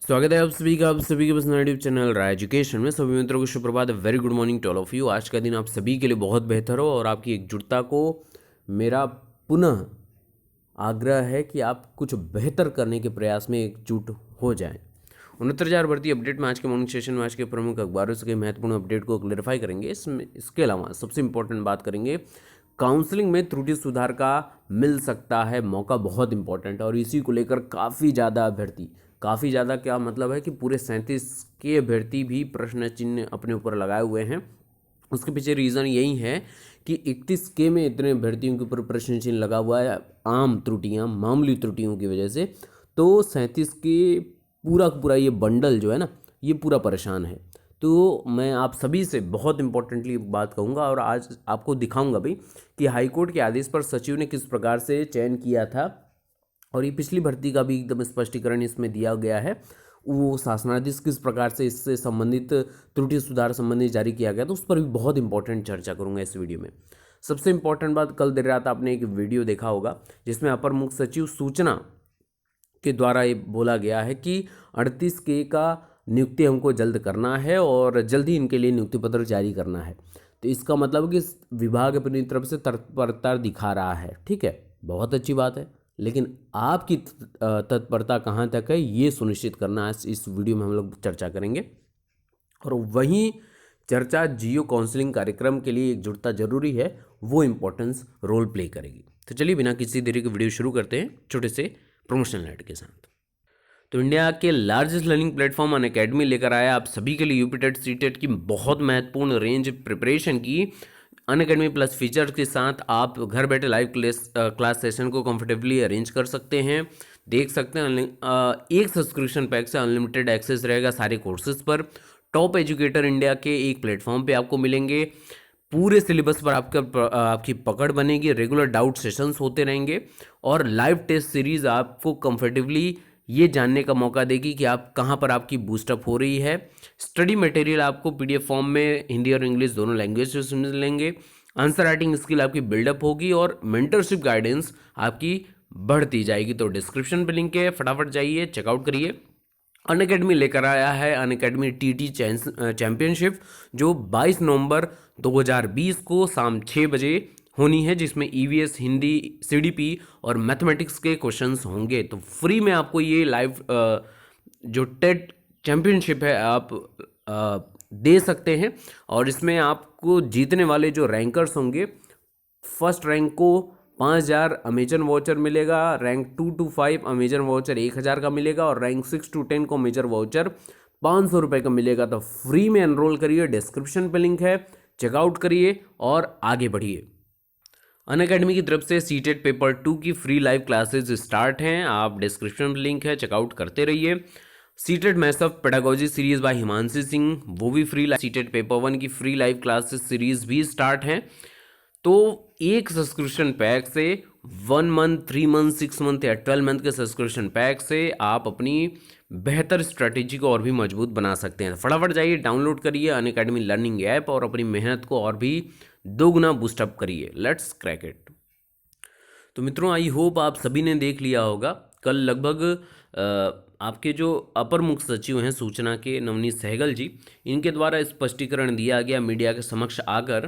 स्वागत है आप सभी के पसंद यूट्यूब चैनल राय एजुकेशन में। सभी मित्रों को सुप्रभात, very good morning to all of you. आज का दिन आप सभी के लिए बहुत बेहतर हो और आपकी एकजुटता को मेरा पुनः आग्रह है कि आप कुछ बेहतर करने के प्रयास में एकजुट हो जाएं। 69,000 भर्ती अपडेट में आज के मॉर्निंग सेशन में आज के प्रमुख अखबारों से कई महत्वपूर्ण अपडेट को क्लेरिफाई करेंगे। इसके अलावा सबसे इंपॉर्टेंट बात करेंगे, काउंसलिंग में त्रुटि सुधार का मिल सकता है मौका, बहुत इंपॉर्टेंट है। और इसी को लेकर काफ़ी ज़्यादा क्या मतलब है कि पूरे 37 के अभ्यर्थी भी प्रश्न चिन्ह अपने ऊपर लगाए हुए हैं। उसके पीछे रीज़न यही है कि 31 के में इतने अभ्यर्थियों के ऊपर प्रश्न चिन्ह लगा हुआ है आम त्रुटियां, मामूली त्रुटियों की वजह से। तो 37 के पूरा का पूरा ये बंडल जो है ना, ये पूरा परेशान है। तो मैं आप सभी से बहुत इंपॉर्टेंटली बात कहूँगा और आज आपको दिखाऊंगा भी कि हाईकोर्ट के आदेश पर सचिव ने किस प्रकार से चयन किया था, और ये पिछली भर्ती का भी एकदम स्पष्टीकरण इसमें दिया गया है। वो शासनादेश किस प्रकार से इससे संबंधित त्रुटि सुधार संबंधी जारी किया गया, तो उस पर भी बहुत इंपॉर्टेंट चर्चा करूंगा इस वीडियो में। सबसे इंपॉर्टेंट बात, कल देर रात आपने एक वीडियो देखा होगा जिसमें अपर मुख्य सचिव सूचना के द्वारा ये बोला गया है कि 38 के का नियुक्ति हमको जल्द करना है और जल्द ही इनके लिए नियुक्ति पत्र जारी करना है। तो इसका मतलब कि विभाग अपनी तरफ से तत्परता दिखा रहा है, ठीक है, बहुत अच्छी बात है। लेकिन आपकी तत्परता कहाँ तक है, ये सुनिश्चित करना इस वीडियो में हम लोग चर्चा करेंगे। और वहीं चर्चा जियो काउंसलिंग कार्यक्रम के लिए एकजुटता जरूरी है, वो इम्पोर्टेंस रोल प्ले करेगी। तो चलिए बिना किसी देरी के वीडियो शुरू करते हैं छोटे से प्रमोशनल ऐड के साथ। तो इंडिया के लार्जेस्ट लर्निंग प्लेटफॉर्म अनअकैडमी लेकर आया आप सभी के लिए यूपी टेट सी टेट की बहुत महत्वपूर्ण रेंज प्रिपरेशन की अनअकैडमी प्लस फीचर्स के साथ आप घर बैठे लाइव क्लास सेशन को कंफर्टेबली अरेंज कर सकते हैं, देख सकते हैं। एक सब्सक्रिप्शन पैक से अनलिमिटेड एक्सेस रहेगा सारे कोर्सेज पर। टॉप एजुकेटर इंडिया के एक प्लेटफॉर्म पे आपको मिलेंगे, पूरे सिलेबस पर आपकी पकड़ बनेगी, रेगुलर डाउट सेशंस होते रहेंगे और लाइव टेस्ट सीरीज आपको कंफर्टेबली ये जानने का मौका देगी कि आप कहाँ पर आपकी बूस्टअप हो रही है। स्टडी मटेरियल आपको पीडीएफ फॉर्म में हिंदी और इंग्लिश दोनों लैंग्वेज में मिलेंगे। आंसर राइटिंग स्किल आपकी बिल्डअप होगी और मेंटरशिप गाइडेंस आपकी बढ़ती जाएगी। तो डिस्क्रिप्शन पे लिंक है, फटाफट जाइए चेकआउट करिए। अनअकैडमी लेकर आया है अनअकैडमी टीटी चैंपियनशिप, जो 22 नवंबर 2020 को शाम 6 बजे होनी है, जिसमें ईवीएस, हिंदी, सीडीपी और मैथमेटिक्स के क्वेश्चंस होंगे। तो फ्री में आपको ये लाइव जो टेट चैंपियनशिप है आप दे सकते हैं। और इसमें आपको जीतने वाले जो रैंकर्स होंगे, फर्स्ट रैंक को 5,000 अमेजन वाउचर मिलेगा, रैंक 2 to 5 अमेजन वाउचर 1,000 का मिलेगा और रैंक 6 to 10 को अमेजन वाउचर 500 रुपये का मिलेगा। तो फ्री में एनरोल करिए, डिस्क्रिप्शन पे लिंक है, चेकआउट करिए और आगे बढ़िए। अनअकैडमी की तरफ से सीटेट पेपर 2 की फ्री लाइव क्लासेस स्टार्ट हैं, आप डिस्क्रिप्शन में लिंक है, चेकआउट करते रहिए। CTET maths pedagogy series by Himanshi Singh, वो भी फ्री। सीटेट पेपर 1 की फ्री लाइव क्लासेस सीरीज भी स्टार्ट हैं। तो एक सब्सक्रिप्शन पैक से 1 मंथ, 3 मंथ, 6 मंथ या 12 मंथ के सब्सक्रिप्शन पैक से आप अपनी बेहतर स्ट्रैटेजी को और भी मजबूत बना सकते हैं। फटाफट जाइए, डाउनलोड करिए अनअकैडमी लर्निंग ऐप और अपनी मेहनत को और भी दोगुना बूस्टअप करिए। Let's crack it. तो मित्रों, आई होप आप सभी ने देख लिया होगा, कल लगभग आपके जो अपर मुख्य सचिव हैं सूचना के, नवनीत सहगल जी, इनके द्वारा स्पष्टीकरण दिया गया मीडिया के समक्ष आकर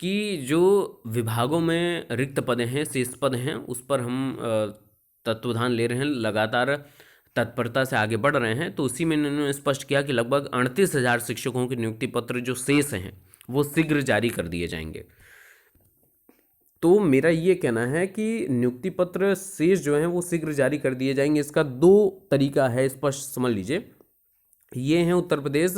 कि जो विभागों में रिक्त पद हैं, शेष पद हैं, उस पर हम तत्वाधान ले रहे हैं, लगातार तत्परता से आगे बढ़ रहे हैं। तो उसी में इन्होंने स्पष्ट किया कि लगभग 38,000 शिक्षकों के नियुक्ति पत्र जो शेष हैं वो शीघ्र जारी कर दिए जाएंगे। तो मेरा ये कहना है कि नियुक्ति पत्र शेष जो हैं वो शीघ्र जारी कर दिए जाएंगे। इसका 2 तरीका है, स्पष्ट समझ लीजिए। ये हैं उत्तर प्रदेश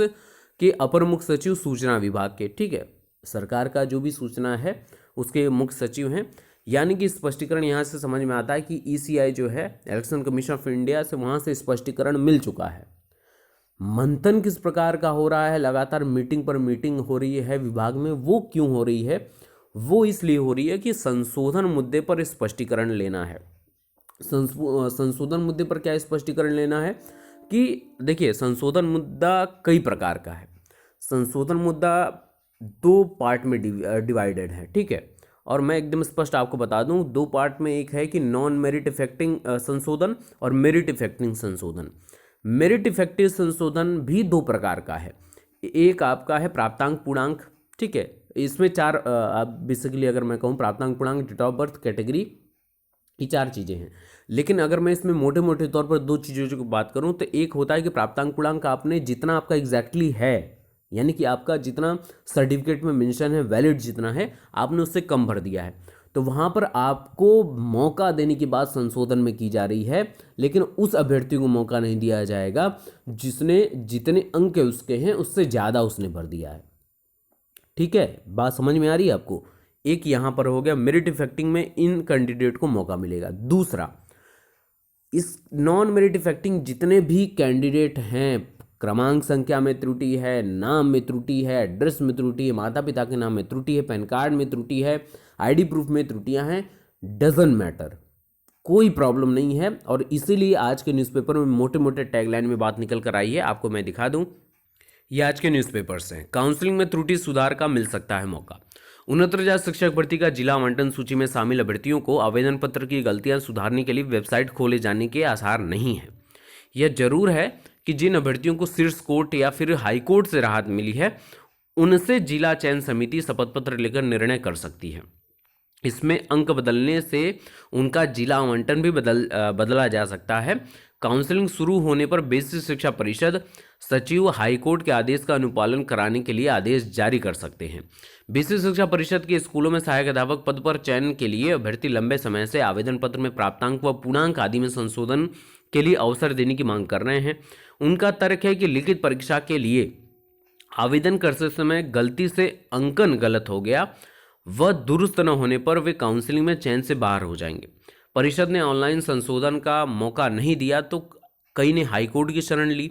के अपर मुख्य सचिव सूचना विभाग के, ठीक है, सरकार का जो भी सूचना है उसके मुख्य सचिव हैं। यानी कि स्पष्टीकरण यहाँ से समझ में आता है कि ईसीआई जो है, इलेक्शन कमीशन ऑफ इंडिया से, वहाँ से स्पष्टीकरण मिल चुका है। मंथन किस प्रकार का हो रहा है, लगातार मीटिंग पर मीटिंग हो रही है विभाग में, वो क्यों हो रही है? वो इसलिए हो रही है कि संशोधन मुद्दे पर स्पष्टीकरण लेना है। संशोधन मुद्दे पर क्या स्पष्टीकरण लेना है कि देखिए, संशोधन मुद्दा कई प्रकार का है। संशोधन मुद्दा 2 पार्ट में डिवाइडेड है, ठीक है। और मैं एकदम स्पष्ट आपको बता दूं, 2 पार्ट में एक है कि नॉन मेरिट इफेक्टिंग संशोधन और मेरिट इफेक्टिंग संशोधन। मेरिट इफेक्टिव संशोधन भी दो प्रकार का है। एक आपका है प्राप्तांक पूर्णांक, ठीक है, इसमें चार आप बेसिकली अगर मैं कहूँ प्राप्तांक पूर्णांक, डेट ऑफ बर्थ, कैटेगरी, ये चार चीज़ें हैं। लेकिन अगर मैं इसमें मोटे मोटे तौर पर दो चीज़ों की बात करूँ तो एक होता है कि प्राप्तांक पूर्णांक आपने जितना आपका एग्जैक्टली है, यानी कि आपका जितना सर्टिफिकेट में मेंशन है वैलिड जितना है, आपने उससे कम भर दिया है, तो वहाँ पर आपको मौका देने की बात संशोधन में की जा रही है। लेकिन उस अभ्यर्थी को मौका नहीं दिया जाएगा जिसने जितने अंक उसके हैं उससे ज़्यादा उसने भर दिया है। ठीक है, बात समझ में आ रही है आपको। एक यहाँ पर हो गया मेरिट इफेक्टिंग में इन कैंडिडेट को मौका मिलेगा। दूसरा, इस नॉन मेरिट इफेक्टिंग जितने भी कैंडिडेट हैं, क्रमांक संख्या में त्रुटि है, नाम में त्रुटि है, एड्रेस में त्रुटि है, माता पिता के नाम में त्रुटि है, पैन कार्ड में त्रुटि है, आईडी प्रूफ में त्रुटियां हैं, डजंट मैटर, कोई प्रॉब्लम नहीं है। और इसीलिए आज के न्यूज़पेपर में मोटे मोटे टैगलाइन में बात निकल कर आई है, आपको मैं दिखा दूं। ये आज के न्यूज़पेपर्स हैं। काउंसलिंग में त्रुटि सुधार का मिल सकता है मौका। 69,000 शिक्षक भर्ती का जिला आवंटन सूची में शामिल अभ्यर्थियों को आवेदन पत्र की गलतियां सुधारने के लिए वेबसाइट खोले जाने के आसार नहीं है। यह जरूर है कि जिन अभ्यर्थियों को शीर्ष कोर्ट या फिर हाई कोर्ट से राहत मिली है उनसे जिला चयन समिति शपथ पत्र लेकर निर्णय कर सकती है। इसमें अंक बदलने से उनका जिला आवंटन भी बदला जा सकता है। काउंसलिंग शुरू होने पर बेसिक शिक्षा परिषद सचिव हाईकोर्ट के आदेश का अनुपालन कराने के लिए आदेश जारी कर सकते हैं। बेसिक शिक्षा परिषद के स्कूलों में सहायक अध्यापक पद पर चयन के लिए अभ्यर्थी लंबे समय से आवेदन पत्र में प्राप्तांक व पूर्णांक आदि में संशोधन के लिए अवसर देने की मांग कर रहे हैं। उनका तर्क है कि लिखित परीक्षा के लिए आवेदन करते समय गलती से अंकन गलत हो गया, वह दुरुस्त न होने पर वे काउंसलिंग में चयन से बाहर हो जाएंगे। परिषद ने ऑनलाइन संशोधन का मौका नहीं दिया तो कई ने हाईकोर्ट की शरण ली।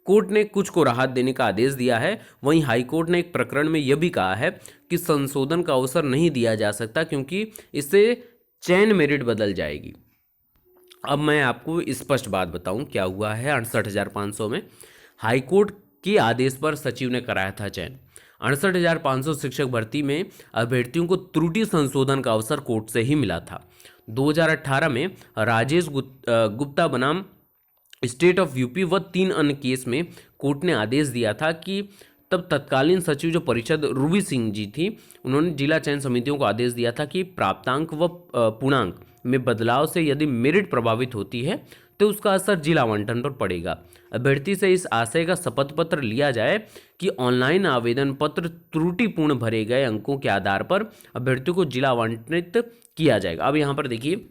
कोर्ट ने कुछ को राहत देने का आदेश दिया है। वहीं हाईकोर्ट ने एक प्रकरण में यह भी कहा है कि संशोधन का अवसर नहीं दिया जा सकता क्योंकि इससे चयन मेरिट बदल जाएगी। अब मैं आपको स्पष्ट बात बताऊं क्या हुआ है। 68,500 में हाईकोर्ट के आदेश पर सचिव ने कराया था चयन। 68,500 शिक्षक भर्ती में अभ्यर्थियों को त्रुटि संशोधन का अवसर कोर्ट से ही मिला था। 2018 में राजेश गुप्ता बनाम स्टेट ऑफ यूपी व 3 अन्य केस में कोर्ट ने आदेश दिया था कि तब तत्कालीन सचिव जो परिषद रूबी सिंह जी थी, उन्होंने जिला चयन समितियों को आदेश दिया था कि प्राप्तांक व पूर्णांक में बदलाव से यदि मेरिट प्रभावित होती है तो उसका असर जिला आवंटन पर पड़ेगा। अभ्यर्थी से इस आशय का शपथ पत्र लिया जाए कि ऑनलाइन आवेदन पत्र त्रुटिपूर्ण भरे गए अंकों के आधार पर अभ्यर्थियों को जिला आवंटित किया जाएगा। अब यहाँ पर देखिए,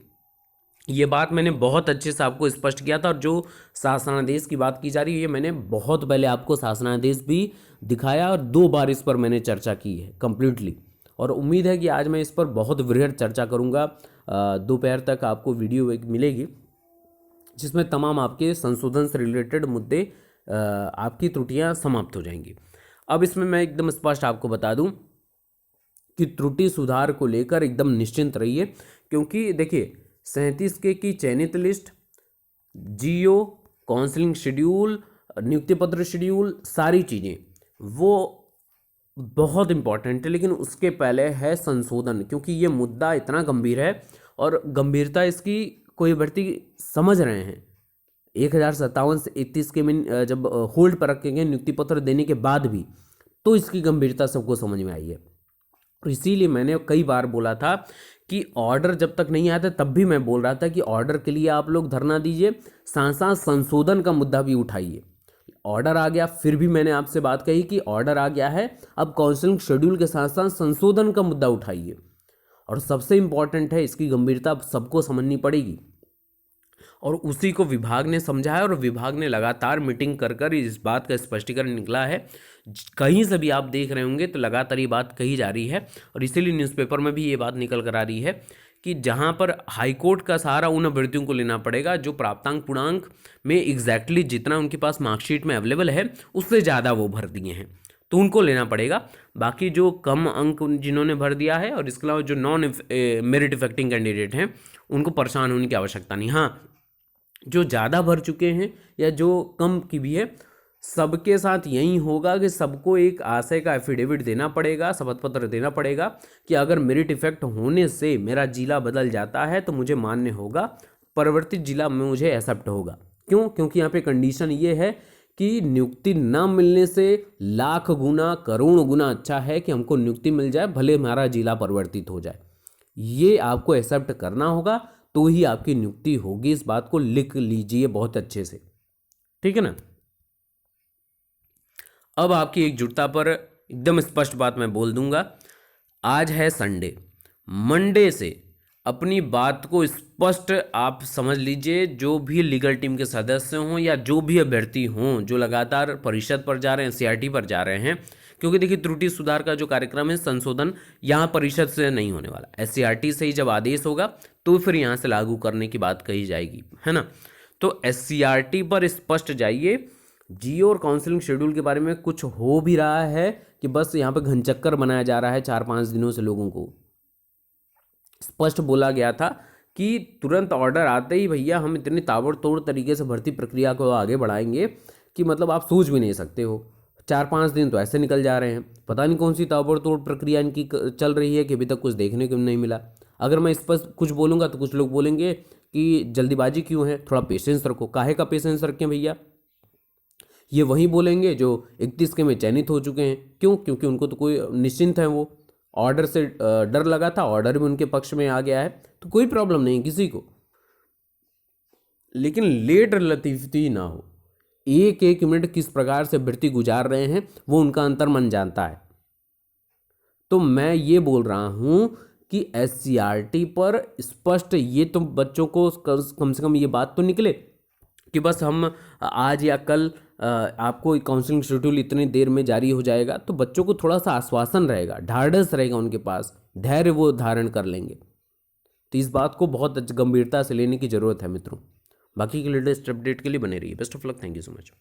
ये बात मैंने बहुत अच्छे से आपको स्पष्ट किया था और जो शासनादेश की बात की जा रही है, ये मैंने बहुत पहले आपको शासनादेश भी दिखाया और 2 बार इस पर मैंने चर्चा की है कंप्लीटली। और उम्मीद है कि आज मैं इस पर बहुत वृहद चर्चा करूँगा। दोपहर तक आपको वीडियो एक मिलेगी जिसमें तमाम आपके संशोधन से रिलेटेड मुद्दे, आपकी त्रुटियां समाप्त हो जाएंगी। अब इसमें मैं एकदम स्पष्ट आपको बता दूं कि त्रुटि सुधार को लेकर एकदम निश्चिंत रहिए, क्योंकि देखिए 37 के की चयनित लिस्ट, जीओ, काउंसलिंग शेड्यूल, नियुक्ति पत्र शेड्यूल, सारी चीज़ें वो बहुत इंपॉर्टेंट है। लेकिन उसके पहले है संशोधन, क्योंकि ये मुद्दा इतना गंभीर है और गंभीरता इसकी कोई अभ्यर्थी समझ रहे हैं। 1057 से 31 के में जब होल्ड पर रखे गए नियुक्ति पत्र देने के बाद भी, तो इसकी गंभीरता सबको समझ में आई है। और इसीलिए मैंने कई बार बोला था कि ऑर्डर जब तक नहीं आया था तब भी मैं बोल रहा था कि ऑर्डर के लिए आप लोग धरना दीजिए, साथ साथ संशोधन का मुद्दा भी उठाइए। ऑर्डर आ गया, फिर भी मैंने आपसे बात कही कि ऑर्डर आ गया है, अब काउंसलिंग शेड्यूल के साथ साथ संशोधन का मुद्दा उठाइए। और सबसे इंपॉर्टेंट है, इसकी गंभीरता सबको समझनी पड़ेगी और उसी को विभाग ने समझा है और विभाग ने लगातार मीटिंग कर कर इस बात का स्पष्टीकरण निकला है। कहीं से भी आप देख रहे होंगे तो लगातार ये बात कही जा रही है और इसीलिए न्यूज़पेपर में भी ये बात निकल कर आ रही है कि जहां पर हाईकोर्ट का सहारा उन अभ्यर्थियों को लेना पड़ेगा जो प्राप्तांक पूर्णांक में एग्जैक्टली जितना उनके पास मार्कशीट में अवेलेबल है उससे ज़्यादा वो भर दिए हैं, तो उनको लेना पड़ेगा। बाकी जो कम अंक जिन्होंने भर दिया है और इसके अलावा जो नॉन मेरिट इफेक्टिंग कैंडिडेट हैं उनको परेशान होने की आवश्यकता नहीं। हाँ, जो ज़्यादा भर चुके हैं या जो कम की भी है, सबके साथ यही होगा कि सबको एक आशय का एफिडेविट देना पड़ेगा, शपथ पत्र देना पड़ेगा कि अगर मेरिट इफेक्ट होने से मेरा जिला बदल जाता है तो मुझे मान्य होगा, परिवर्तित जिला में मुझे एक्सेप्ट होगा। क्यों? क्योंकि यहाँ पे कंडीशन ये है कि नियुक्ति ना मिलने से लाख गुना करोड़ गुना अच्छा है कि हमको नियुक्ति मिल जाए, भले हमारा जिला परिवर्तित हो जाए। ये आपको एक्सेप्ट करना होगा, तो ही आपकी नियुक्ति होगी। इस बात को लिख लीजिए बहुत अच्छे से, ठीक है ना। अब आपकी एकजुटता पर एकदम स्पष्ट बात मैं बोल दूंगा। आज है संडे, मंडे से अपनी बात को स्पष्ट आप समझ लीजिए। जो भी लीगल टीम के सदस्य हों या जो भी अभ्यर्थी हों जो लगातार परिषद पर जा रहे हैं, एससीईआरटी पर जा रहे हैं, क्योंकि देखिए त्रुटि सुधार का जो कार्यक्रम है, संशोधन यहाँ परिषद से नहीं होने वाला, एससीईआरटी से ही जब आदेश होगा तो फिर यहाँ से लागू करने की बात कही जाएगी, है ना। तो एससीईआरटी पर स्पष्ट जाइए। जियो और काउंसलिंग शेड्यूल के बारे में कुछ हो भी रहा है कि बस यहाँ पे घनचक्कर बनाया जा रहा है 4-5 दिनों से, लोगों को स्पष्ट बोला गया था कि तुरंत ऑर्डर आते ही भैया हम इतनी ताबड़तोड़ तरीके से भर्ती प्रक्रिया को आगे बढ़ाएंगे कि मतलब आप सोच भी नहीं सकते हो। 4-5 दिन तो ऐसे निकल जा रहे हैं, पता नहीं कौन सी ताबड़तोड़ प्रक्रिया इनकी चल रही है कि अभी तक कुछ देखने को नहीं मिला। अगर मैं इस पर कुछ बोलूँगा तो कुछ लोग बोलेंगे कि जल्दीबाजी क्यों है, थोड़ा पेशेंस रखो। काहे का पेशेंस रखें भैया? ये वही बोलेंगे जो 31 के में चयनित हो चुके हैं। क्यों? क्योंकि उनको तो कोई निश्चिंत है, वो ऑर्डर से डर लगा था, ऑर्डर भी उनके पक्ष में आ गया है, तो कोई प्रॉब्लम नहीं किसी को। लेकिन लेट लतीफ़ी ना हो। एक एक मिनट किस प्रकार से अभ्यर्थी गुजार रहे हैं वो उनका अंतर्मन जानता है। तो मैं ये बोल रहा हूं कि एससीईआरटी पर स्पष्ट ये तो बच्चों को कम से कम ये बात तो निकले कि बस हम आज या कल आपको काउंसलिंग शेड्यूल इतनी देर में जारी हो जाएगा, तो बच्चों को थोड़ा सा आश्वासन रहेगा, ढाढ़स रहेगा उनके पास, धैर्य वो धारण कर लेंगे। तो इस बात को बहुत गंभीरता से लेने की ज़रूरत है मित्रों। बाकी के लेटेस्ट अपडेट के लिए बने रहिए। Best of luck, thank you so much.